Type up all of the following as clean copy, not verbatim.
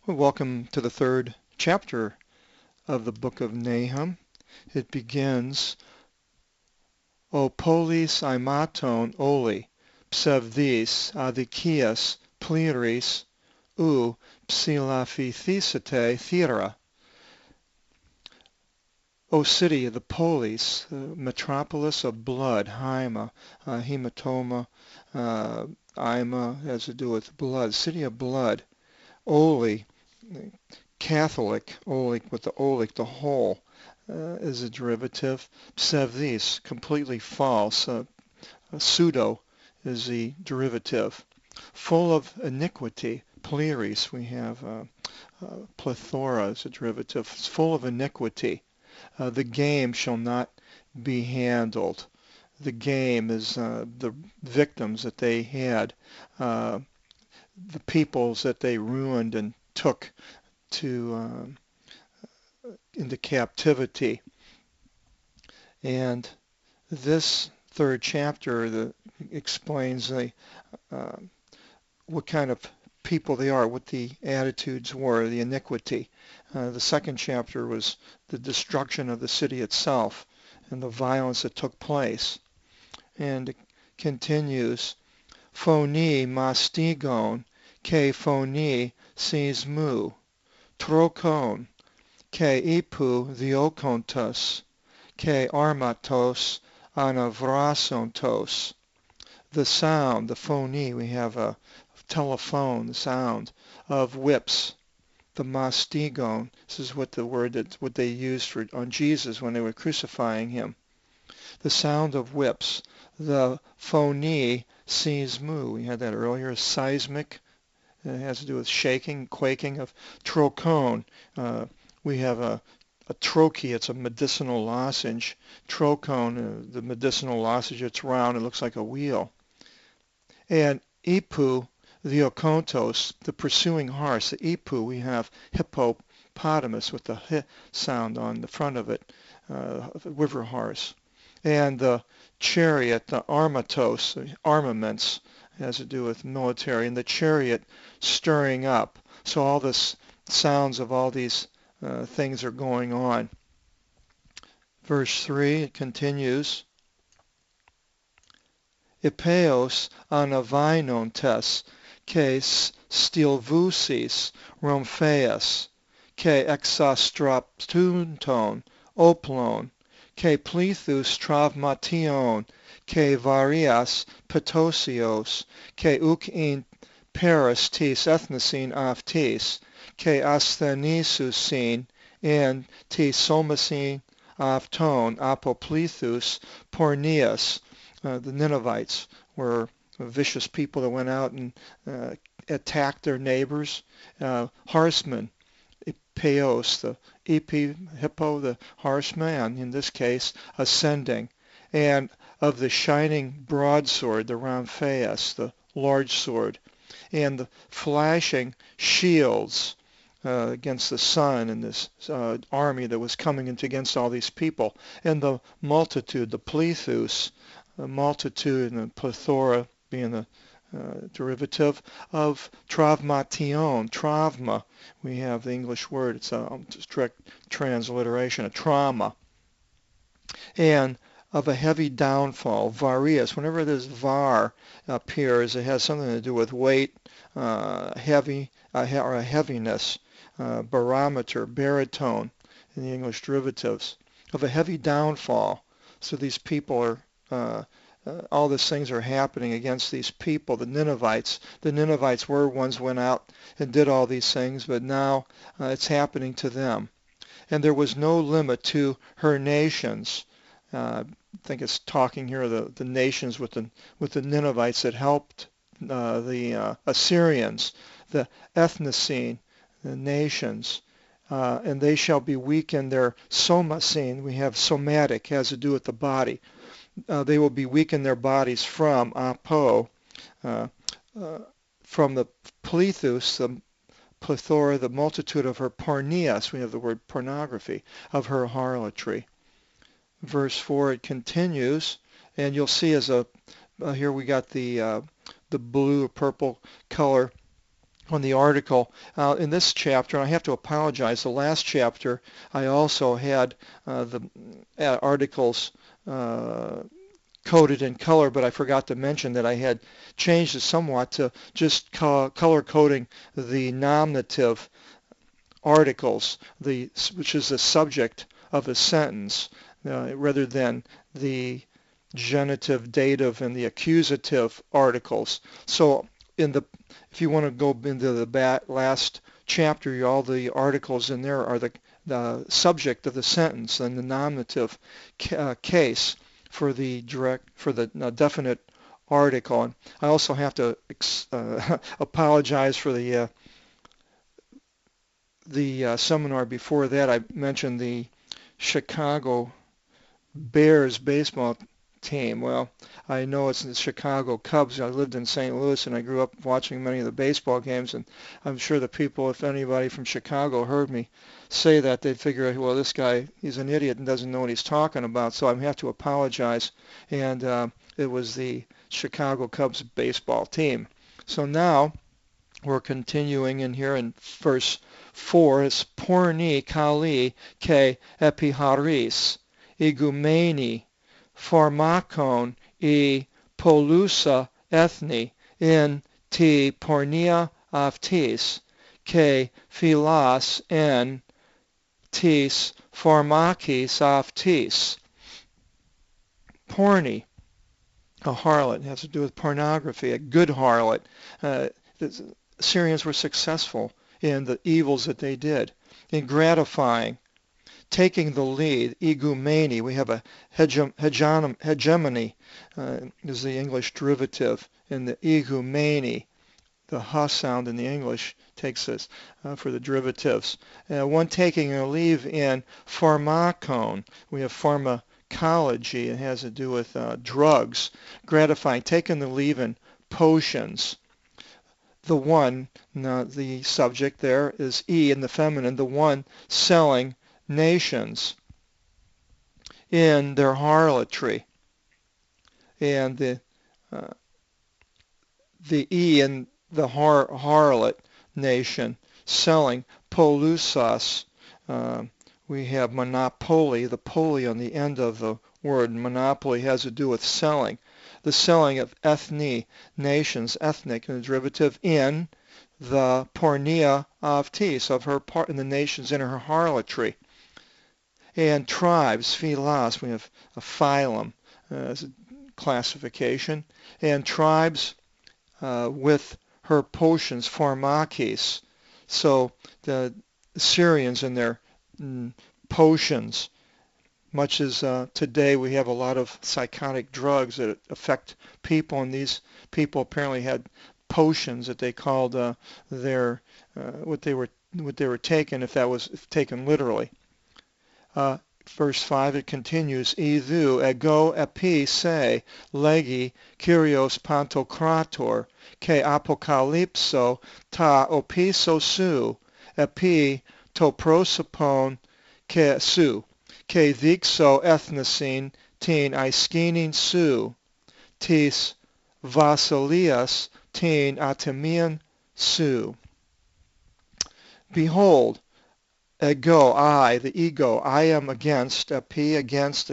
Well, welcome to the third chapter of the book of Nahum. It begins, O polis aimaton oli, psevdis adikias pliris, ou psilaphithesate thera. O city of the polis, metropolis of blood, haima, hematoma, ima has to do with blood, city of blood, oli, Catholic, olik with the olik, the whole, is a derivative. Psevdis, completely false. Pseudo is the derivative. Full of iniquity. Pliris, we have plethora is a derivative. It's full of iniquity. The game shall not be handled. The game is the victims that they had, the peoples that they ruined and took to into captivity. And this third chapter explains what kind of people they are, what the attitudes were, the iniquity. The second chapter was the destruction of the city itself and the violence that took place. And it continues, phoni mastigon, ke phoni sismu, trokon, ke ipu diokontos, ke armatos anavrasontos. The sound, the phoni, we have a telephone, the sound of whips. The mastigon, this is what what they used on Jesus when they were crucifying him. The sound of whips. The phoni seismu, we had that earlier, seismic. It has to do with shaking, quaking of trocone. We have a troche, it's a medicinal lozenge. Trocone, the medicinal lozenge, it's round, it looks like a wheel. And ipu, the okontos, the pursuing horse. The ipu, we have hippopotamus with the hi sound on the front of it, the river horse. And the chariot, the armatos, the armaments, has to do with military, and the chariot stirring up. So all this sounds of all these things are going on. Verse 3, it continues, Ipeos anavainontes, ke stilvusis rompheus, ke exastraptunton oplon, ke plethus travmation, ke varias petosios, ke uk in paris tis ethnicine aftis, ke asthenisusin, and tis somasin afton apoplethus porneus. The Ninevites were vicious people that went out and attacked their neighbors. Horsemen, Peos, the hippo, the horseman, in this case, ascending. And of the shining broadsword, the Ramphaeus, the large sword, and the flashing shields against the sun and this army that was coming against all these people. And the multitude, the plethus, the multitude and the plethora being the derivative of travmation, travma. We have the English word, it's a direct transliteration, a trauma. And of a heavy downfall, varius. Whenever this var appears, it has something to do with weight, heavy, or a heaviness, barometer, baritone in the English derivatives. Of a heavy downfall. So these people are all these things are happening against these people, the Ninevites. The Ninevites were ones went out and did all these things, but now it's happening to them. And there was no limit to her nations. I think it's talking here the nations with the Ninevites that helped the Assyrians, the ethnicene, the nations. And they shall be weak in their somacine. We have somatic, has to do with the body. They will be weak in their bodies from apo, from the plethus, the plethora, the multitude of her porneas. We have the word pornography, of her harlotry. Verse 4, it continues, and you'll see as here we got the blue, purple color on the article. In this chapter, and I have to apologize, the last chapter I also had the articles coded in color, but I forgot to mention that I had changed it somewhat to just color coding the nominative articles, which is the subject of a sentence, rather than the genitive, dative, and the accusative articles. So if you want to go into the last chapter, all the articles in there are the subject of the sentence and the nominative case for the definite article. And I also have to apologize for the seminar before that. I mentioned the Chicago Bears baseball team. Well, I know it's the Chicago Cubs. I lived in St. Louis and I grew up watching many of the baseball games, and I'm sure the people, if anybody from Chicago heard me say that, they'd figure, well, this guy, he's an idiot and doesn't know what he's talking about, so I have to apologize. And it was the Chicago Cubs baseball team. So now we're continuing in here in verse 4. It's porni kali ke epiharis igumeni pharmakon e polusa ethni in ti pornia aftis ke philas en tis pharmakis aftis. Porny, a harlot, has to do with pornography, a good harlot. The Syrians were successful in the evils that they did, in gratifying, taking the lead, igumeni. We have a hegemony is the English derivative, and the igumeni, the ha sound in the English, takes this for the derivatives. One taking a leave in pharmakon. We have pharmacology. It has to do with drugs, gratifying, taking the leave in potions. The one, the subject there is E in the feminine, the one selling nations in their harlotry. And the E in the harlot nation selling polusas. We have monopoly, the poly on the end of the word. Monopoly has to do with selling. The selling of ethni, nations, ethnic, and the derivative in the pornia of tis, of her part in the nations in her harlotry. And tribes, philos, we have a phylum as a classification, and tribes with her potions, pharmakis. So the Syrians and their potions, much as today we have a lot of psychotic drugs that affect people, and these people apparently had potions that they called their what they were taking, if that was taken literally. Verse 5, it continues, Idu ego epi se legi kyrios pantokrator ke apokalypso ta opiso su epi to prosopon ke su ke dixo ethnosin tin iskinin su tis vasilias tin atemian su. Behold, ego, I, the ego, I am against, epi, against,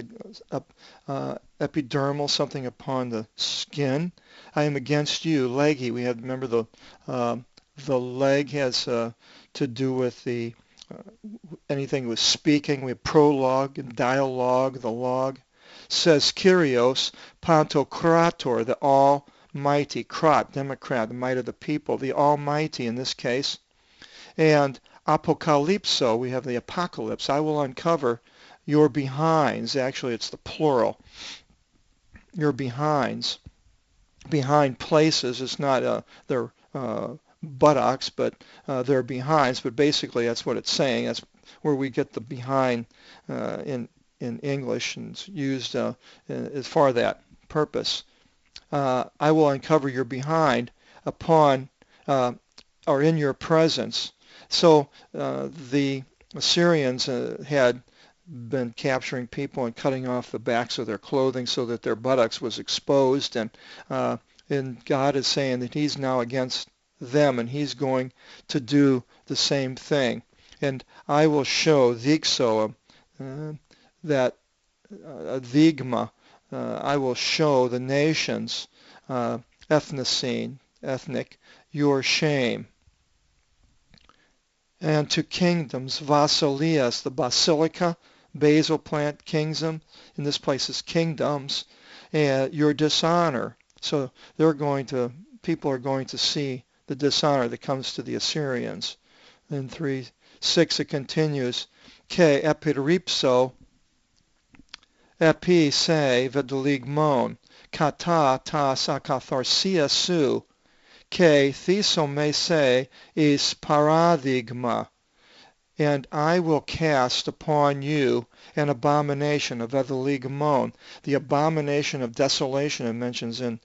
epidermal, something upon the skin. I am against you, leggy. We have, remember the leg has to do with the anything with speaking. We have prologue and dialogue. The log says Kyrios, Pantokrator, the Almighty, Krat, Democrat, the might of the people, the Almighty in this case. And apokalypso, we have the apocalypse. I will uncover your behinds. Actually, it's the plural. Your behinds. Behind places. It's not their buttocks, but their behinds. But basically, that's what it's saying. That's where we get the behind in English, and it's used as for that purpose. I will uncover your behind upon or in your presence. So the Assyrians had been capturing people and cutting off the backs of their clothing so that their buttocks was exposed, and God is saying that he's now against them, and he's going to do the same thing. And I will show Dixo, that Vigma, I will show the nations, ethnic, your shame. And to kingdoms, Vasilias, the basilica, basil plant kingdom, in this place is kingdoms, and your dishonor. So people are going to see the dishonor that comes to the Assyrians. In 3:6 it continues, Ke epiripso, epi se vedeligmon, kata tas akatharsia su, Ke thesome se is paradigma, and I will cast upon you an abomination of eveligmon, the abomination of desolation it mentions in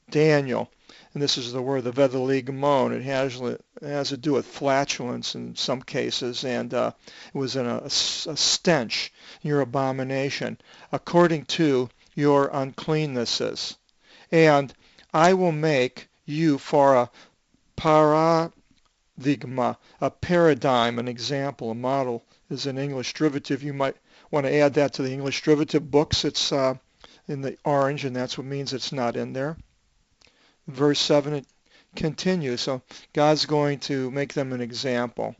Daniel. And this is the word, the eveligmon. It has to do with flatulence in some cases, and it was a stench, your abomination, according to your uncleannesses. And I will make you for a paradigma, a paradigm, an example, a model is an English derivative. You might want to add that to the English derivative books. It's in the orange, and that's what means it's not in there. Verse 7, it continues. So God's going to make them an example.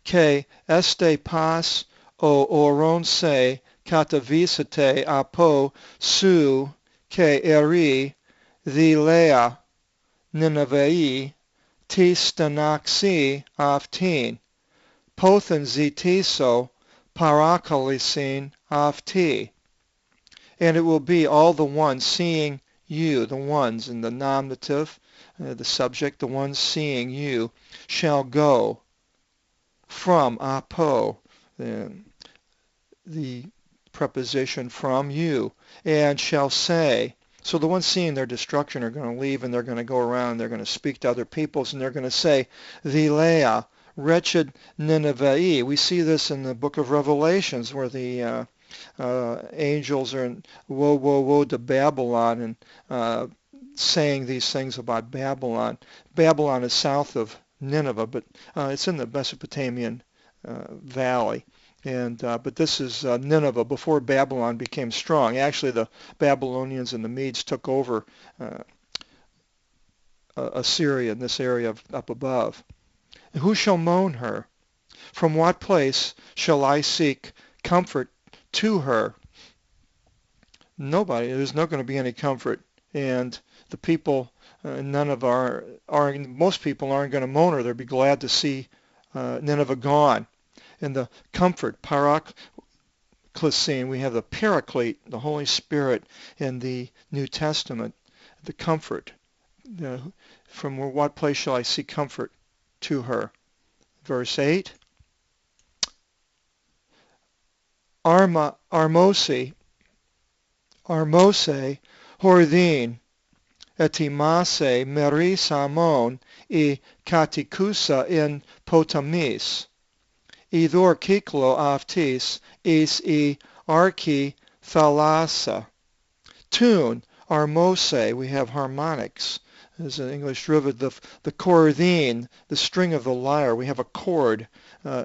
Que este pas o oron se katavisate apo su que eri thilea Nineveh tis stanaxi aftin, pothen zitiso parakalisin afti. And it will be all the ones seeing you, the ones in the nominative, the subject, the ones seeing you, shall go from apo, the preposition from you, and shall say. So the ones seeing their destruction are going to leave, and they're going to go around, and they're going to speak to other peoples, and they're going to say, Vilea, wretched Nineveh. We see this in the book of Revelations, where the angels are in woe, woe, woe to Babylon, and saying these things about Babylon. Babylon is south of Nineveh, but it's in the Mesopotamian valley. And but this is Nineveh before Babylon became strong. Actually, the Babylonians and the Medes took over Assyria in this area up above. And who shall mourn her? From what place shall I seek comfort to her? Nobody. There's not going to be any comfort. And the people, most people aren't going to mourn her. They'll be glad to see Nineveh gone. And the comfort, paraklesin, we have the paraclete, the Holy Spirit in the New Testament, the comfort. From what place shall I seek comfort to her? Verse 8. Armose, hordin, etimase meris amon, e katikusa in potamis. Idor kiklo aftis is e archi thalassa. Tune, armose, we have harmonics. As an English derivative, the chordine, the string of the lyre. We have a chord,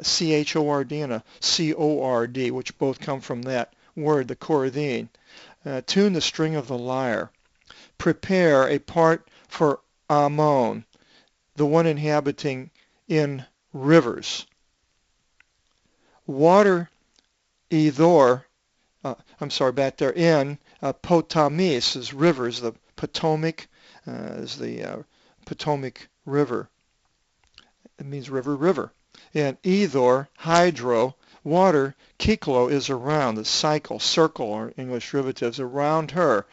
C-H-O-R-D and a C-O-R-D, which both come from that word, the chordine. Tune the string of the lyre. Prepare a part for Ammon, the one inhabiting in rivers. Water Edor, back there in Potamis is rivers. The Potomac is the Potomac River. It means river. And Edor, hydro, water, Kiklo is around, the circle, or English derivatives, around her,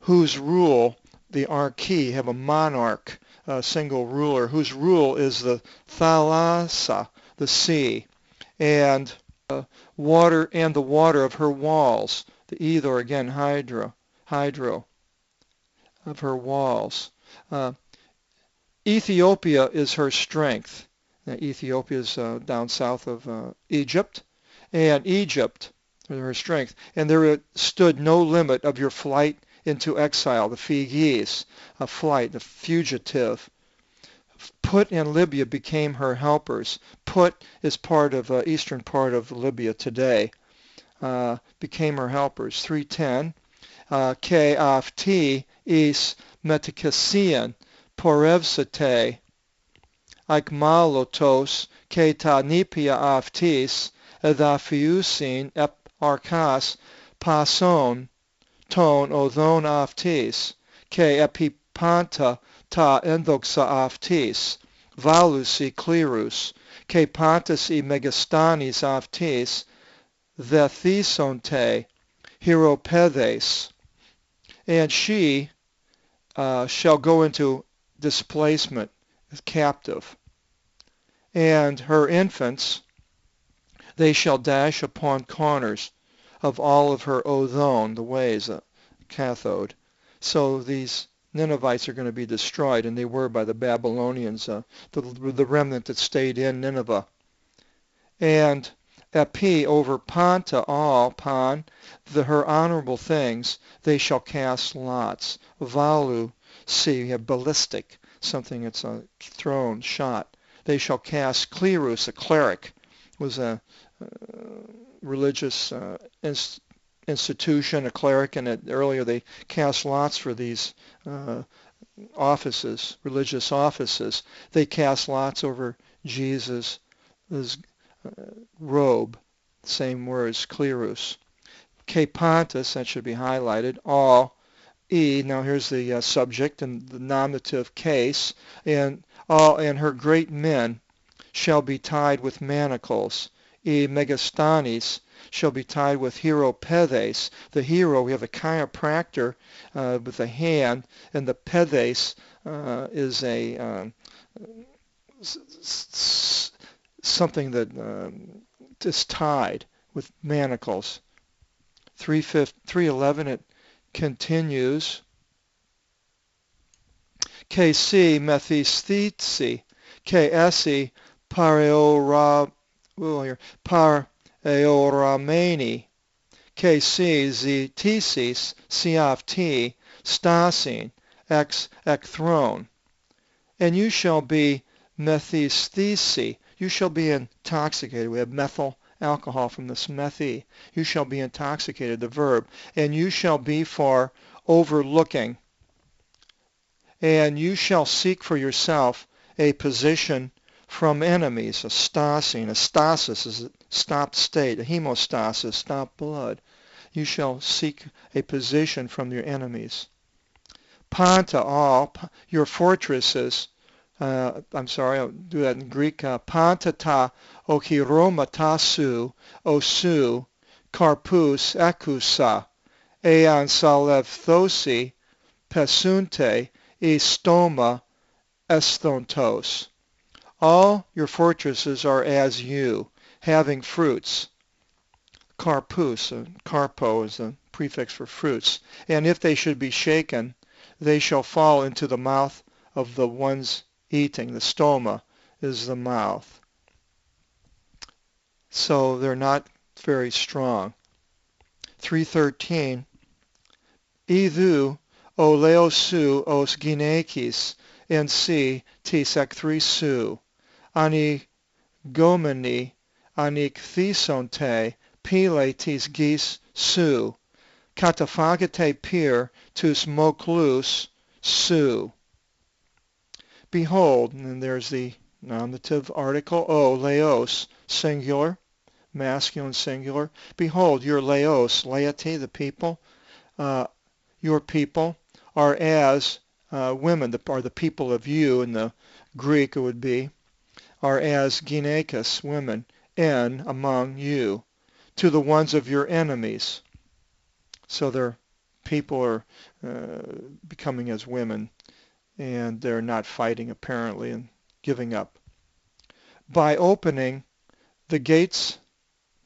whose rule, the archi, have a monarch, a single ruler, whose rule is the thalassa, the sea. And water and the water of her walls, the Edor again, hydro of her walls. Ethiopia is her strength. Now, Ethiopia is down south of Egypt, and Egypt is her strength. And there stood no limit of your flight into exile, the fugis, a flight, the fugitive. Put and Libya became her helpers. Put is part of eastern part of Libya today. Became her helpers. 310. K af T is metakasian porevsate aikmalotos ke ta nipia aftis edaphiusin ep arkas pason ton odon aftis ke epipanta ta endoxa aftis valusi clerus ke pantas e megastanis aftis thethisonte hieropedes, and she shall go into displacement, captive, and her infants they shall dash upon corners of all of her odon, the ways, cathode. So these Ninevites are going to be destroyed, and they were by the Babylonians, the remnant that stayed in Nineveh. And epi over panta all, pan, her honorable things, they shall cast lots. Valu, see, you have ballistic, something that's thrown, shot. They shall cast clerus, a cleric, was a religious institution, a cleric, and earlier they cast lots for these offices, religious offices. They cast lots over Jesus' robe, same words, clerus. K pontus, that should be highlighted, all, e, now here's the subject and the nominative case, and all and her great men shall be tied with manacles. E megastanis shall be tied with hieropedes. The hero, we have a chiropractor with a hand, and the pedes is a something that is tied with manacles. 311, it continues. KC methisthesi, KSE pareoramani, KC zetisis siafti stasin ex ekthrone. And you shall be methisthesi, you shall be intoxicated. We have methyl alcohol from this methi. You shall be intoxicated, the verb. And you shall be for overlooking. And you shall seek for yourself a position from enemies, a stasin. A stasis is a stopped state, a hemostasis, stopped blood. You shall seek a position from your enemies. Panta, all, your fortresses. I'm sorry, I'll do that in Greek. Panta ta okiromatasu osu karpus ekusa ean salevthosi pesunte e stoma esthontos. All your fortresses are as you, having fruits. Karpus, karpo is the prefix for fruits. And if they should be shaken, they shall fall into the mouth of the ones eating. The stoma is the mouth. So they're not very strong. 313. Idhu o leosu os ginekis en si tis ekthrisu ani gomeni anik thisonte pile tis gis su katafagate pir tus moklus su. Behold, and there's the nominative article, o, laos, singular, masculine singular. Behold, your laos, laity, the people, your people are as women, are the people of you, in the Greek it would be, are as gynekis, women, en, among you, to the ones of your enemies. So their people are becoming as women, and they're not fighting apparently and giving up. By opening the gates,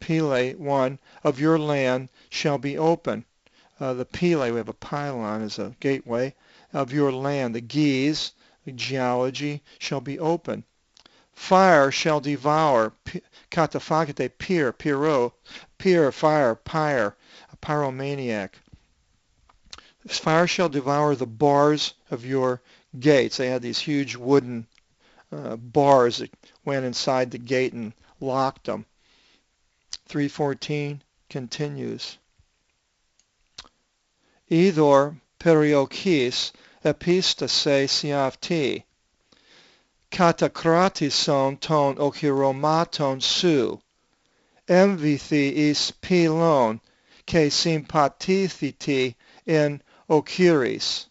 pile, 1, of your land shall be open. The pile, we have a pylon as a gateway, of your land, the geese, the geology, shall be open. Fire shall devour, katafagate, pir, piro, pir, fire, pyre, a pyromaniac. Fire shall devour the bars of your gates. They had these huge wooden bars that went inside the gate and locked them. 3:14 continues. Idor periokis epistase siavti, katakratison ton ochiromaton su, emvithi is pilon, ke sympathithiti in ochiris,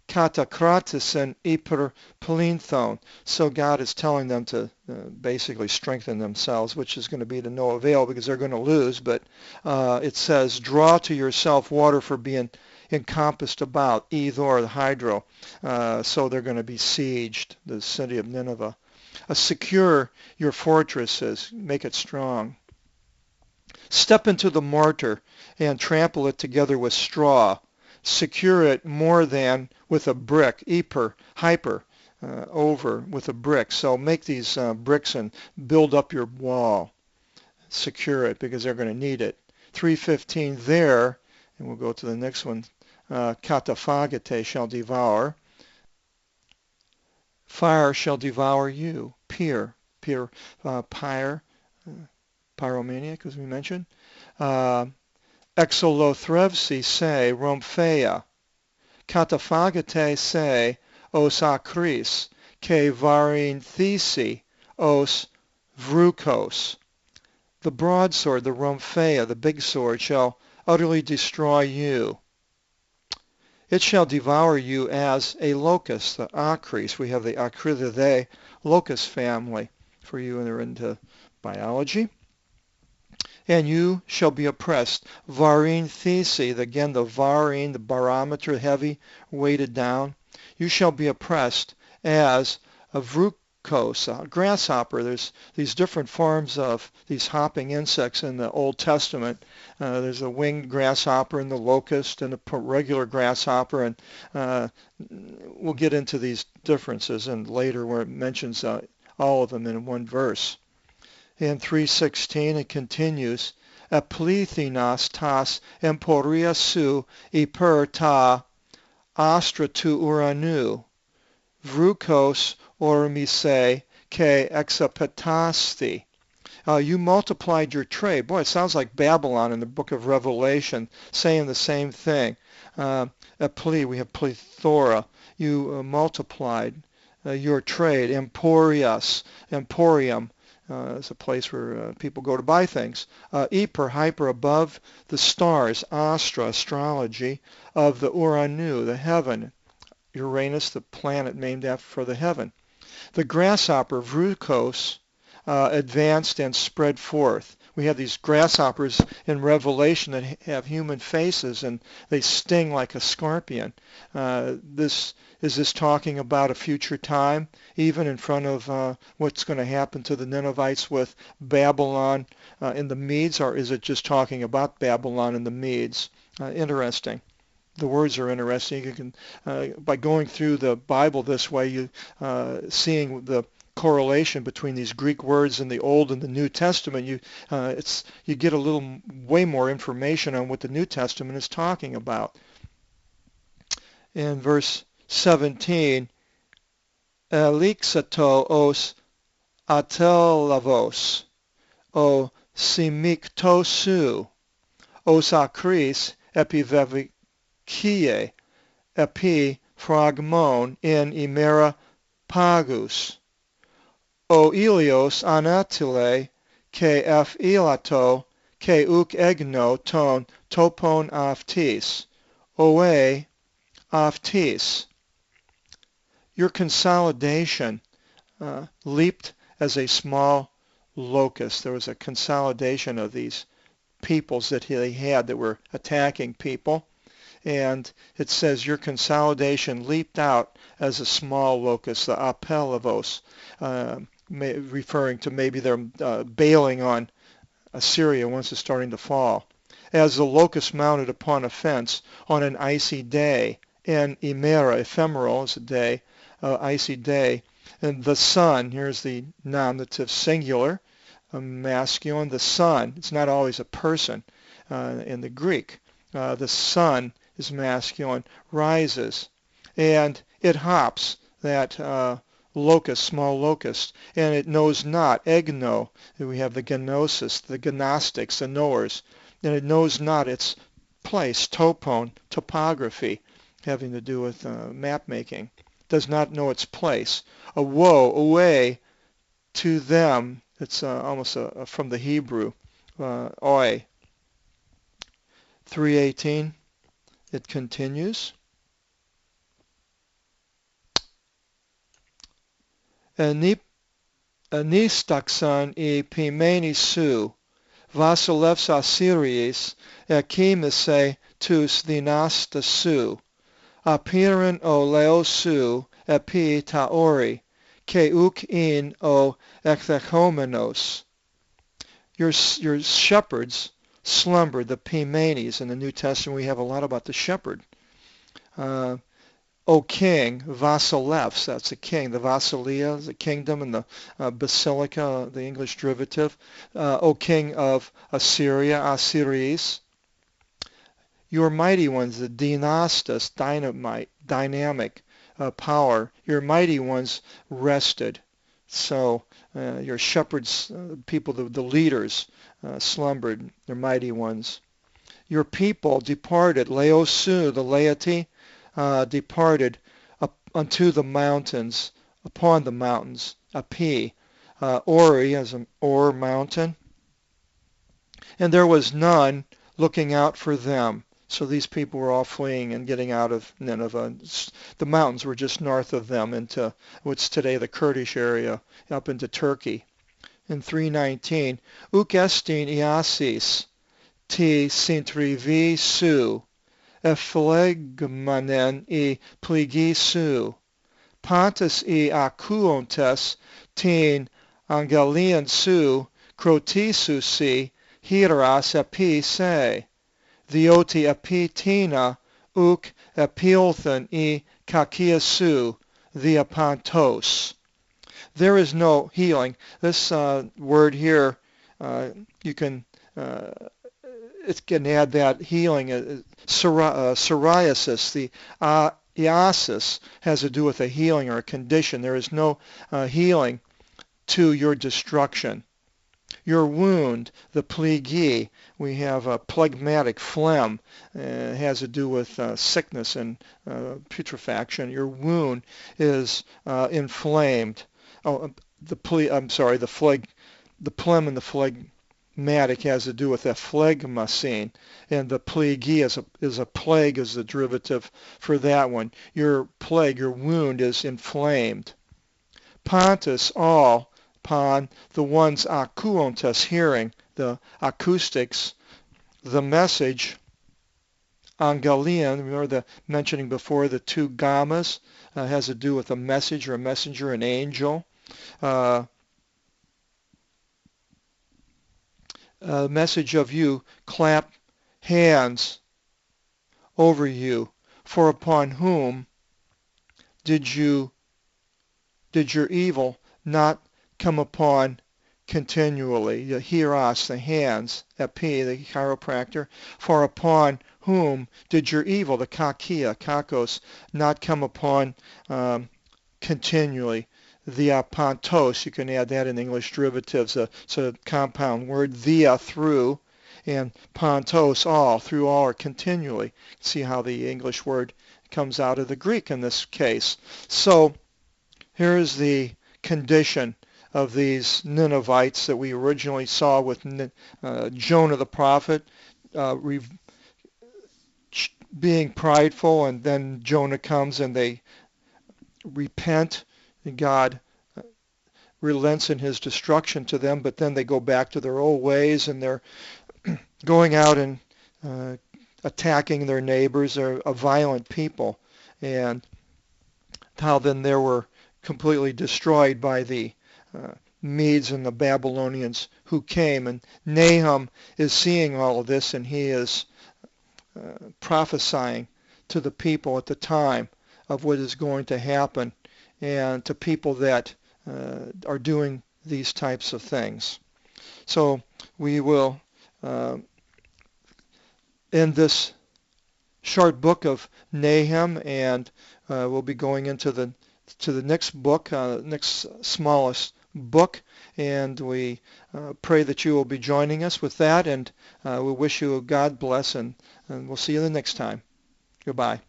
katakratisan hyper plinthon. So God is telling them to basically strengthen themselves, which is going to be to no avail because they're going to lose. But it says, draw to yourself water for being encompassed about, Ethor, the hydro. So they're going to be sieged, the city of Nineveh. Secure your fortresses, make it strong. Step into the mortar and trample it together with straw. Secure it more than with a brick, hyper, over with a brick. So make these bricks and build up your wall. Secure it because they're going to need it. 3:15 there, and we'll go to the next one. Kataphagate shall devour. Fire shall devour you. Pyre, pyromaniac, as we mentioned. Exolothrevsi se romphea. Kataphagate se os akris, ke varinthisi os vrukos. The broadsword, the romphea, the big sword, shall utterly destroy you. It shall devour you as a locust, the akris. We have the Acrididae locust family for you, and they're into biology. And you shall be oppressed. Varinthisi, again the varin, the barometer, heavy, weighted down. You shall be oppressed as a vrukos, a grasshopper. There's these different forms of these hopping insects in the Old Testament. There's a winged grasshopper and the locust and a regular grasshopper, and we'll get into these differences and later where it mentions all of them in one verse. In 3:16 it continues, Aplethinas tas emporia su hyper ta astra tu uranu, vrukos ormise ke exapetasti. You multiplied your trade. Boy, it sounds like Babylon in the book of Revelation, saying the same thing. We have plethora. You multiplied your trade. Emporium. It's a place where people go to buy things. Hyper, above the stars, astra, astrology, of the Uranu, the heaven. Uranus, the planet named for the heaven. The grasshopper, vrukos, advanced and spread forth. We have these grasshoppers in Revelation that have human faces and they sting like a scorpion. Is this talking about a future time, even in front of what's going to happen to the Ninevites with Babylon and the Medes, or is it just talking about Babylon and the Medes? Interesting. The words are interesting. You can, by going through the Bible this way, you seeing the correlation between these Greek words in the Old and the New Testament, you get a little way more information on what the New Testament is talking about. In verse 17, Elixato os atelavos, o simiktosu, os akris epivevikie, epi phragmon in imera pagus, o ilios anatile, ke elato, ke uk egno ton topon aftis, oe aftis. Your consolidation leaped as a small locust. There was a consolidation of these peoples that they had that were attacking people. And it says your consolidation leaped out as a small locust, the apelavos, referring to maybe they're bailing on Assyria once it's starting to fall. As the locust mounted upon a fence on an icy day, and imera, ephemeral is a day, icy day, and the sun, here's the nominative singular, masculine, the sun, it's not always a person in the Greek. The sun is masculine, rises, and it hops, that locust, small locust, and it knows not, egno. We have the gnosis, the gnostics, the knowers, and it knows not its place, topon, topography, having to do with map making, does not know its place. A woe, away to them, it's almost from the Hebrew, oi. 3:18, it continues. Anistaxan e pimeni su, vasilevs Assyries, ekimise tus dynasta su, apiran o leosu epi taori, ke uk in o ekthechomenos. Your shepherds slumbered, the Pimanes. In the New Testament we have a lot about the shepherd. O king, Vasilevs, that's a king. The Vasilia is a kingdom, and the basilica, the English derivative. O king of Assyria, Assyries. Your mighty ones, the dynastus, dynamic power. Your mighty ones rested. So your shepherds, people, the leaders, slumbered, their mighty ones. Your people departed, Laosu, the laity, departed up unto the mountains, upon the mountains, Api, Ori, as an Or mountain, and there was none looking out for them. So these people were all fleeing and getting out of Nineveh. The mountains were just north of them into what's today the Kurdish area, up into Turkey. In 3:19, Uk estin iasis, ti sintrivi su, ephlegmanen e pligi su, pantas e akuontes tin angelian su, crotisu si, hieras epi se, dioti epi tina, uk epilthan e kakia su, diapantos. There is no healing. This word here, you can it can add that healing. Psoriasis, the iasis, has to do with a healing or a condition. There is no healing to your destruction. Your wound, the pligi, we have a phlegmatic phlegm, has to do with sickness and putrefaction. Your wound is inflamed. Oh, the phlegm and the phlegmatic has to do with a phlegmacine, and the pligi is a plague, is the derivative for that one. Your plague, your wound is inflamed. Pontus, all, upon the ones akuontas, hearing, the acoustics, the message, angelion, remember the mentioning before the two gammas, has to do with a message or a messenger, an angel. Message of you, clap hands over you, for upon whom did your evil not come upon continually? The hieros, the hands, epi, the chiropractor, for upon whom did your evil, the kakia, kakos, not come upon continually? The pantos, you can add that in English derivatives, it's a compound word, the, through, and pantos, all, through all, or continually. See how the English word comes out of the Greek in this case. So here is the condition of these Ninevites that we originally saw with Jonah the prophet being prideful, and then Jonah comes and they repent, and God relents in his destruction to them, but then they go back to their old ways, and they're going out and attacking their neighbors. They're a violent people, and how then they were completely destroyed by the Medes and the Babylonians who came. And Nahum is seeing all of this, and he is prophesying to the people at the time of what is going to happen, and to people that are doing these types of things. So we will end this short book of Nahum, and we'll be going into the to the next book, next smallest book, and we pray that you will be joining us with that, and we wish you a God bless, and we'll see you the next time. Goodbye.